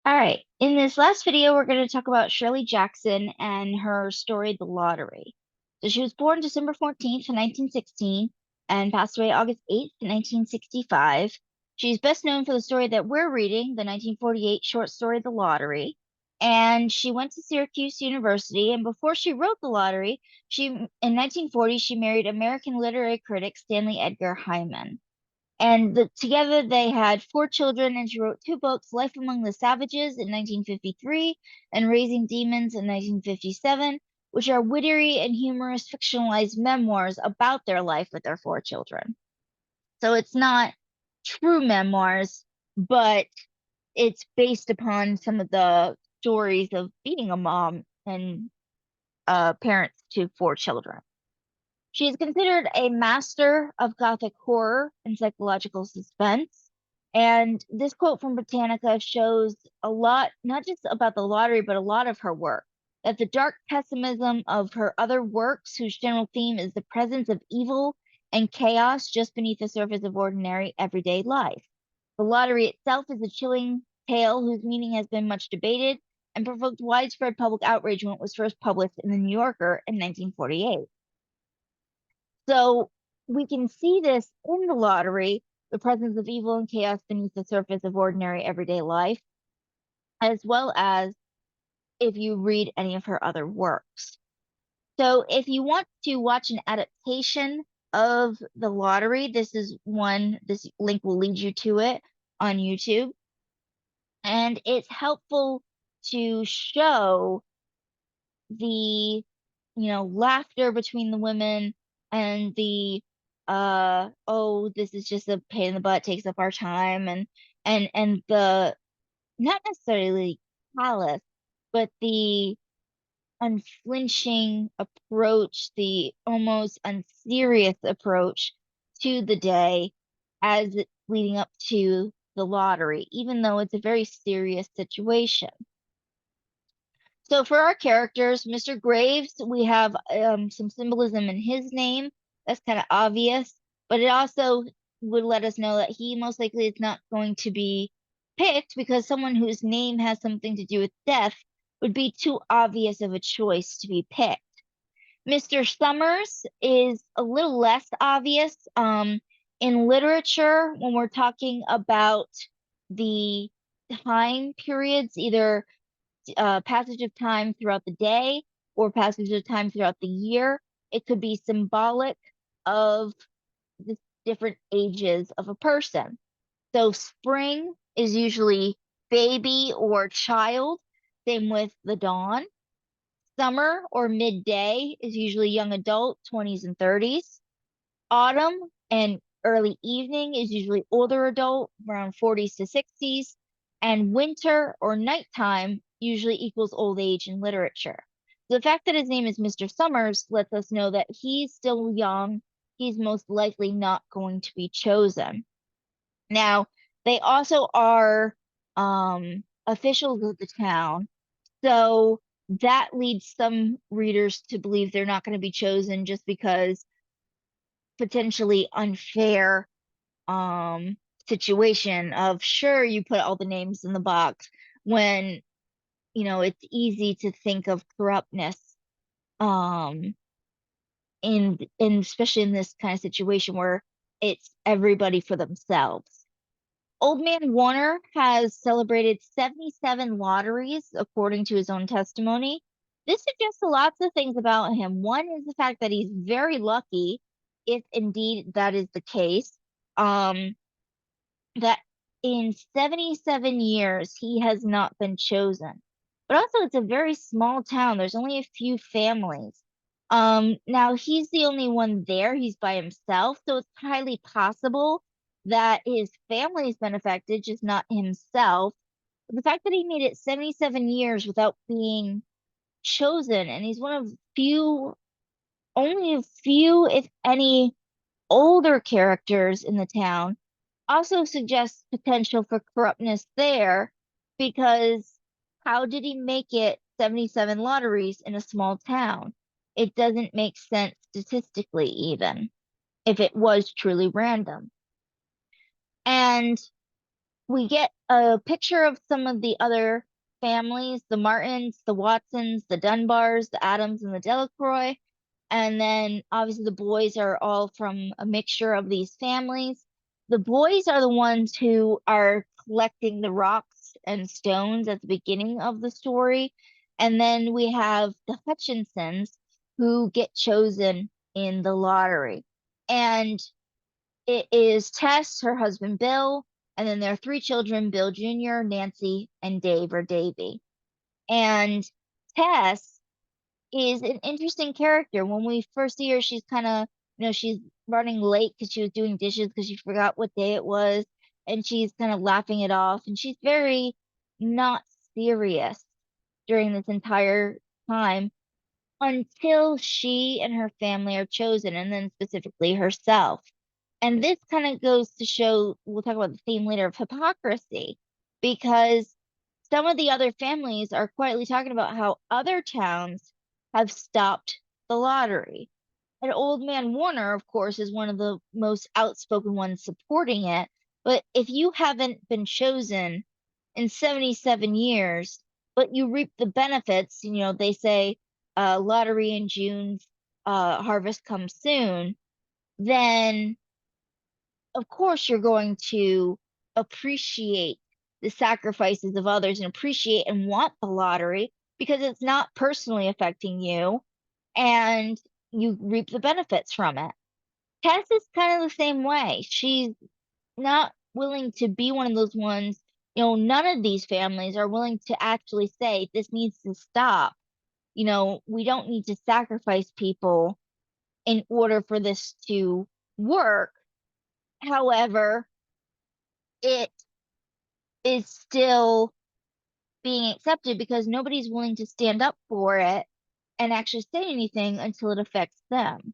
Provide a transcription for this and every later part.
All right, in this last video, we're going to talk about Shirley Jackson and her story, The Lottery. So she was born December 14th, 1916, and passed away August 8th, 1965. She's best known for the story that we're reading, the 1948 short story, The Lottery. And she went to Syracuse University, and before she wrote The Lottery, in 1940, she married American literary critic Stanley Edgar Hyman. And together they had four children, and she wrote two books, Life Among the Savages in 1953 and Raising Demons in 1957, which are witty and humorous fictionalized memoirs about their life with their four children. So it's not true memoirs, but it's based upon some of the stories of being a mom and parents to four children. She is considered a master of Gothic horror and psychological suspense. And this quote from Britannica shows a lot, not just about the lottery, but a lot of her work. That the dark pessimism of her other works, whose general theme is the presence of evil and chaos just beneath the surface of ordinary everyday life. The lottery itself is a chilling tale whose meaning has been much debated and provoked widespread public outrage when it was first published in the New Yorker in 1948. So we can see this in the lottery, the presence of evil and chaos beneath the surface of ordinary everyday life, as well as if you read any of her other works. So if you want to watch an adaptation of the lottery, this link will lead you to it on YouTube. And it's helpful to show the, laughter between the women and the oh, this is just a pain in the butt, takes up our time, and the not necessarily callous, but the unflinching approach, the almost unserious approach to the day as it's leading up to the lottery, even though it's a very serious situation. So for our characters, Mr. Graves, we have some symbolism in his name. That's kind of obvious, but it also would let us know that he most likely is not going to be picked because someone whose name has something to do with death would be too obvious of a choice to be picked. Mr. Summers is a little less obvious. In literature, when we're talking about the time periods, either passage of time throughout the day or passage of time throughout the year. It could be symbolic of the different ages of a person. So spring is usually baby or child, same with the dawn. Summer or midday is usually young adult, 20s and 30s. Autumn and early evening is usually older adult, around 40s to 60s. And winter or nighttime usually equals old age in literature. The fact that his name is Mr. Summers lets us know that he's still young. He's most likely not going to be chosen. Now, they also are officials of the town. So that leads some readers to believe they're not going to be chosen just because potentially unfair situation of sure you put all the names in the box when it's easy to think of corruptness um in especially in this kind of situation where it's everybody for themselves. Old Man Warner has celebrated 77 lotteries according to his own testimony. This suggests lots of things about him. One is the fact that he's very lucky, if indeed that is the case. That in 77 years he has not been chosen. But also it's a very small town. There's only a few families. Now he's the only one there. He's by himself, so it's highly possible that his family's been affected, just not himself. But the fact that he made it 77 years without being chosen, and he's one of only a few, if any, older characters in the town also suggests potential for corruptness there because how did he make it 77 lotteries in a small town? It doesn't make sense statistically, even if it was truly random. And we get a picture of some of the other families, the Martins, the Watsons, the Dunbars, the Adams, and the Delacroix. And then obviously the boys are all from a mixture of these families. The boys are the ones who are collecting the rocks and stones at the beginning of the story. And then we have the Hutchinsons who get chosen in the lottery. And it is Tess, her husband Bill, and then there are three children, Bill Jr., Nancy, and Dave or Davy. And Tess is an interesting character. When we first see her, she's kind of, she's running late because she was doing dishes because she forgot what day it was, and she's kind of laughing it off, and she's very not serious during this entire time until she and her family are chosen, and then specifically herself. And this kind of goes to show, we'll talk about the theme later of hypocrisy, because some of the other families are quietly talking about how other towns have stopped the lottery. And Old Man Warner, of course, is one of the most outspoken ones supporting it. But if you haven't been chosen in 77 years, but you reap the benefits, they say lottery in June, harvest comes soon, then of course you're going to appreciate the sacrifices of others and appreciate and want the lottery because it's not personally affecting you and you reap the benefits from it. Tess is kind of the same way. She's not willing to be one of those ones, none of these families are willing to actually say this needs to stop. We don't need to sacrifice people in order for this to work. However, it is still being accepted because nobody's willing to stand up for it and actually say anything until it affects them.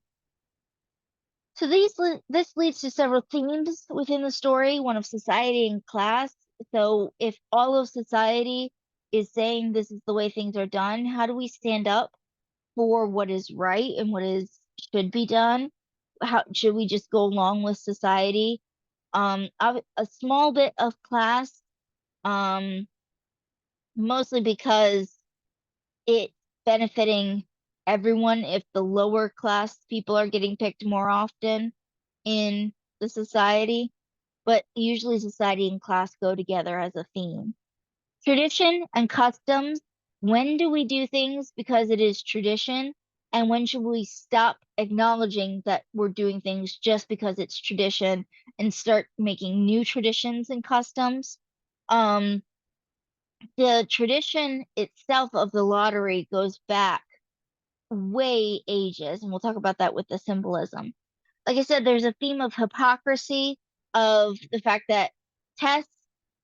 So this leads to several themes within the story, one of society and class. So if all of society is saying this is the way things are done, how do we stand up for what is right and what is should be done? How should we just go along with society? A small bit of class, um, mostly because it's benefiting everyone if the lower class people are getting picked more often in the society, but usually society and class go together as a theme. Tradition and customs. When do we do things because it is tradition? And when should we stop acknowledging that we're doing things just because it's tradition and start making new traditions and customs? Um, the tradition itself of the lottery goes back way ages, and we'll talk about that with the symbolism. Like I said, there's a theme of hypocrisy, of the fact that Tess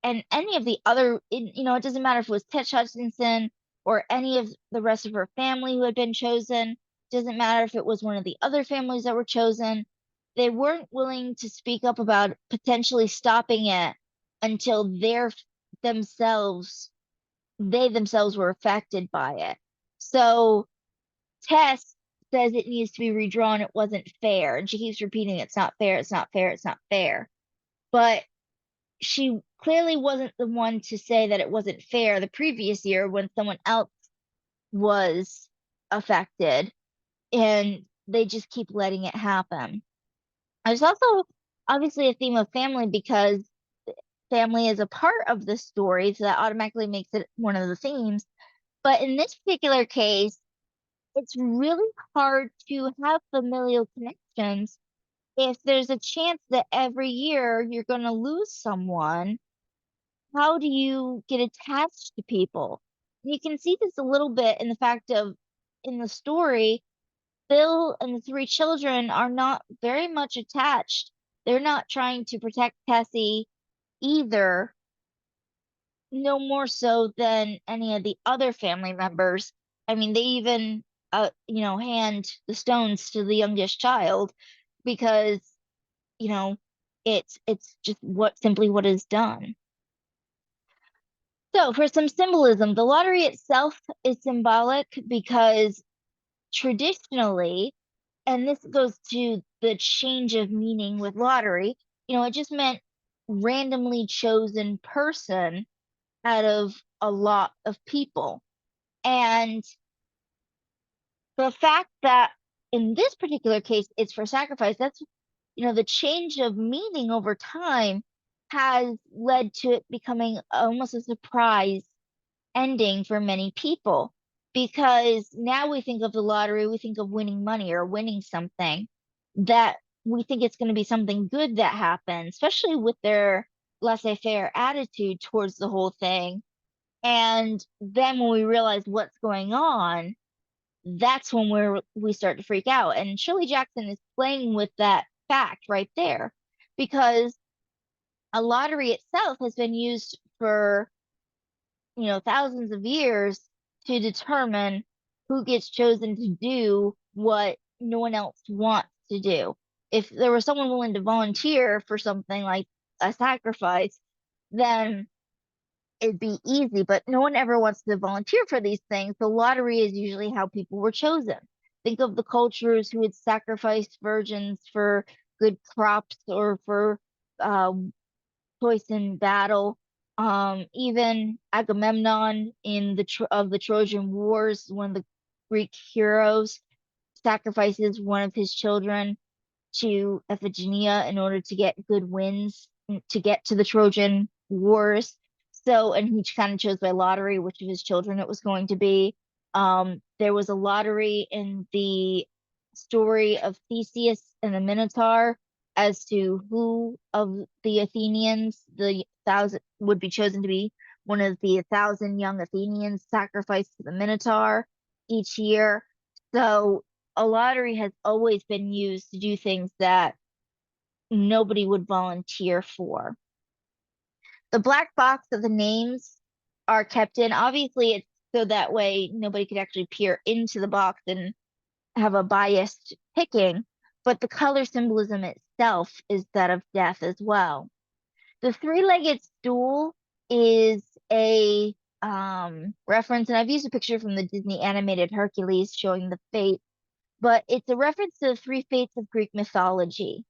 and any of the other, it doesn't matter if it was Tess Hutchinson or any of the rest of her family who had been chosen, doesn't matter if it was one of the other families that were chosen, they weren't willing to speak up about potentially stopping it until themselves, they themselves were affected by it. So Tess says it needs to be redrawn. It wasn't fair. And she keeps repeating, it's not fair, it's not fair, it's not fair. But she clearly wasn't the one to say that it wasn't fair the previous year when someone else was affected. And they just keep letting it happen. There's also obviously a theme of family because family is a part of the story. So that automatically makes it one of the themes. But in this particular case, it's really hard to have familial connections if there's a chance that every year you're going to lose someone. How do you get attached to people? You can see this a little bit in the fact of in the story, Bill and the three children are not very much attached. They're not trying to protect Tessie either, no more so than any of the other family members. I mean, they even, hand the stones to the youngest child because, you know, it's just simply what is done. So for some symbolism, the lottery itself is symbolic because traditionally, and this goes to the change of meaning with lottery, it just meant randomly chosen person out of a lot of people. And the fact that in this particular case it's for sacrifice, that's, the change of meaning over time has led to it becoming almost a surprise ending for many people, because now we think of the lottery, we think of winning money or winning something, that we think it's going to be something good that happens, especially with their laissez-faire attitude towards the whole thing. And then when we realize what's going on, that's when we start to freak out. And Shirley Jackson is playing with that fact right there, because a lottery itself has been used for, thousands of years to determine who gets chosen to do what no one else wants to do. If there was someone willing to volunteer for something like a sacrifice, then it'd be easy, but no one ever wants to volunteer for these things. The lottery is usually how people were chosen. Think of the cultures who would sacrifice virgins for good crops or for uh, choice in battle. Even Agamemnon in the Trojan Wars, one of the Greek heroes, sacrifices one of his children to Iphigenia in order to get good wins to get to the Trojan Wars. So, and he kind of chose by lottery which of his children it was going to be. There was a lottery in the story of Theseus and the Minotaur as to who of the Athenians, the thousand, would be chosen to be one of the 1,000 young Athenians sacrificed to the Minotaur each year. So a lottery has always been used to do things that nobody would volunteer for. The black box of the names are kept in. Obviously, it's so that way nobody could actually peer into the box and have a biased picking, but the color symbolism itself is that of death as well. The three-legged stool is a reference, and I've used a picture from the Disney animated Hercules showing the fate, but it's a reference to the three fates of Greek mythology.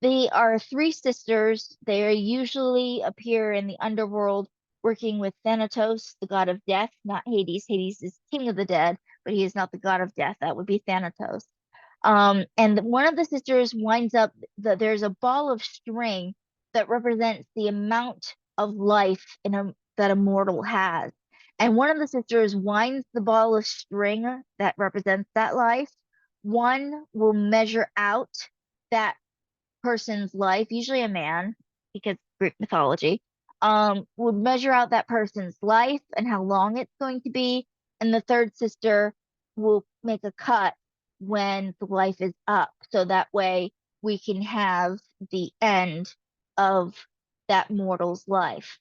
They are three sisters. They usually appear in the underworld working with Thanatos, the god of death, not Hades. Hades is king of the dead, but he is not the god of death. That would be Thanatos. And one of the sisters winds up that there's a ball of string that represents the amount of life that a mortal has. And one of the sisters winds the ball of string that represents that life. One will measure out that person's life, usually a man, because Greek mythology, would measure out that person's life and how long it's going to be. And the third sister will make a cut when the life is up. So that way we can have the end of that mortal's life.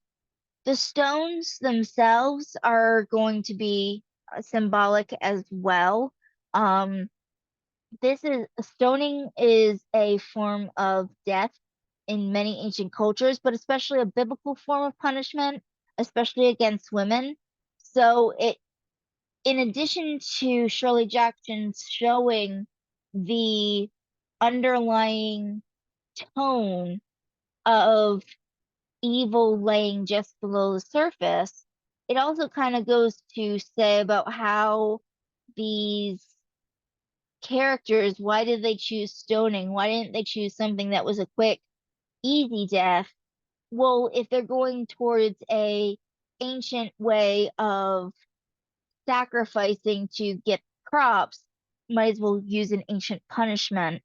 The stones themselves are going to be symbolic as well. Um, this is stoning is a form of death in many ancient cultures, but especially a biblical form of punishment, especially against women. So it, in addition to Shirley Jackson showing the underlying tone of evil laying just below the surface, it also kind of goes to say about how these characters, why did they choose stoning? Why didn't they choose something that was a quick, easy death? Well, if they're going towards a ancient way of sacrificing to get crops, might as well use an ancient punishment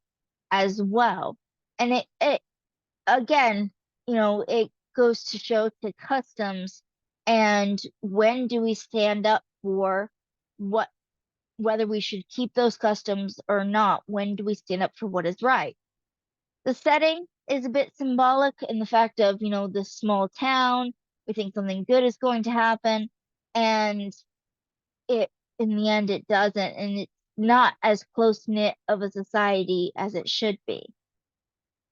as well. And it again, it goes to show to customs and when do we stand up for what, whether we should keep those customs or not. When do we stand up for what is right? The setting is a bit symbolic in the fact of, this small town, we think something good is going to happen, and it, in the end, it doesn't, and it's not as close-knit of a society as it should be.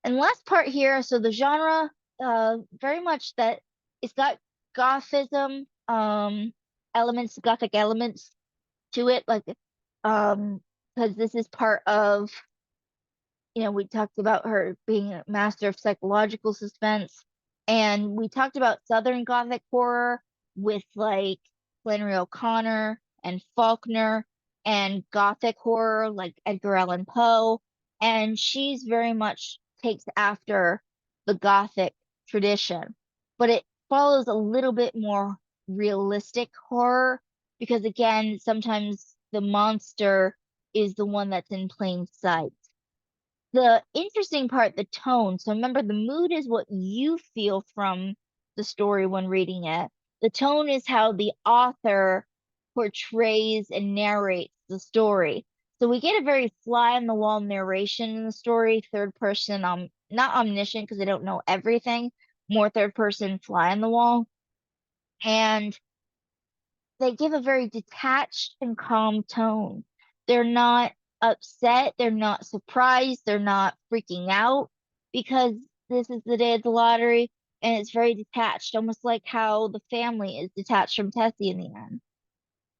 And last part here, so the genre, very much that it's got Gothism, elements, Gothic elements to it, like, because this is part of, we talked about her being a master of psychological suspense. And we talked about Southern Gothic horror with like Flannery O'Connor and Faulkner, and Gothic horror like Edgar Allan Poe. And she's very much takes after the Gothic tradition, but it follows a little bit more realistic horror because, again, sometimes the monster is the one that's in plain sight. The interesting part, the tone. So remember, the mood is what you feel from the story when reading it. The tone is how the author portrays and narrates the story. So we get a very fly on the wall narration in the story, third person, not omniscient because they don't know everything, more third person fly on the wall. And they give a very detached and calm tone. They're not upset, they're not surprised, they're not freaking out because this is the day of the lottery, and it's very detached, almost like how the family is detached from Tessie in the end.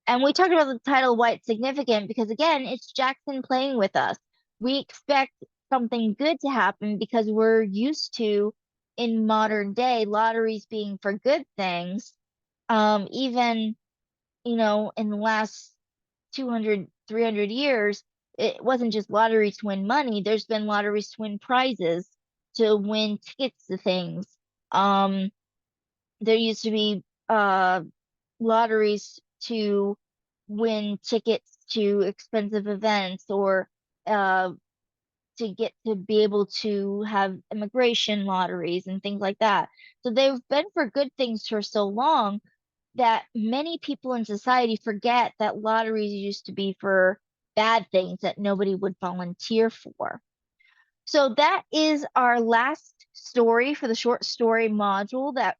And we talked about the title Why It's Significant because, again, it's Jackson playing with us. We expect something good to happen because we're used to, in modern day, lotteries being for good things. Even in the last 200, 300 years, it wasn't just lotteries to win money. There's been lotteries to win prizes, to win tickets to things. Um, there used to be lotteries to win tickets to expensive events, or uh, to get to be able to have immigration lotteries and things like that. So they've been for good things for so long that many people in society forget that lotteries used to be for bad things that nobody would volunteer for. So that is our last story for the short story module. That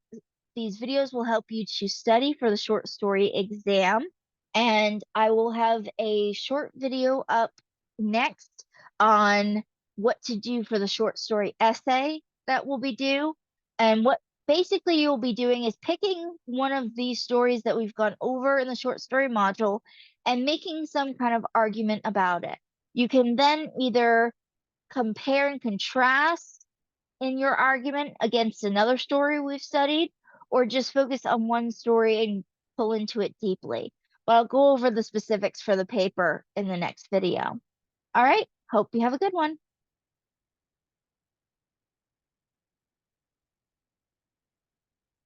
these videos will help you to study for the short story exam. And I will have a short video up next on what to do for the short story essay that will be due. And what basically you'll be doing is picking one of these stories that we've gone over in the short story module and making some kind of argument about it. You can then either compare and contrast in your argument against another story we've studied, or just focus on one story and pull into it deeply. But I'll go over the specifics for the paper in the next video. All right, hope you have a good one.